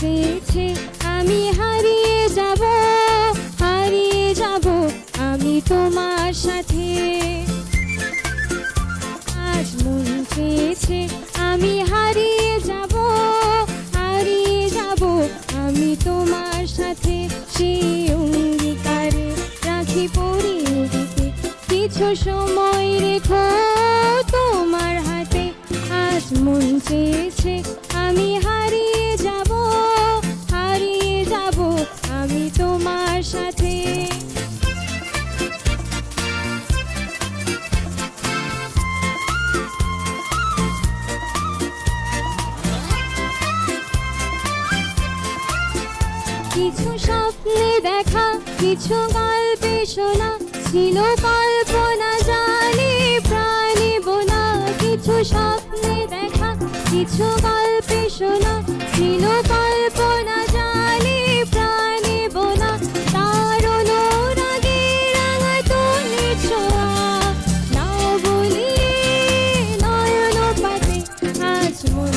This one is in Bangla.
চেয়েছে আমি হারিয়ে যাব আমি তোমার সাথে। আজ মন চেয়েছে আমি হারিয়ে যাব আমি তোমার সাথে। সেই অঙ্গীকারে রাখি পরিয়ে দিতে কিছু সময় রেখো তোমার হাতে। আজ মন চেয়েছে আমি হারিয়ে যাব আমি তোমার সাথে। কিছু স্বপ্নে দেখা কিছু গল্পে শোনা ছিল কল্পনা জানি প্রাণে বোনা। কিছু স্বপ্নে দেখা কিছু গল্পে শোনা ছিল কল্পনা জানি প্রাণে বোনা। তার অনুরাগে রাঙা তুলি ছোঁয়া নাও বলি নয়ন পাতে। আজ মন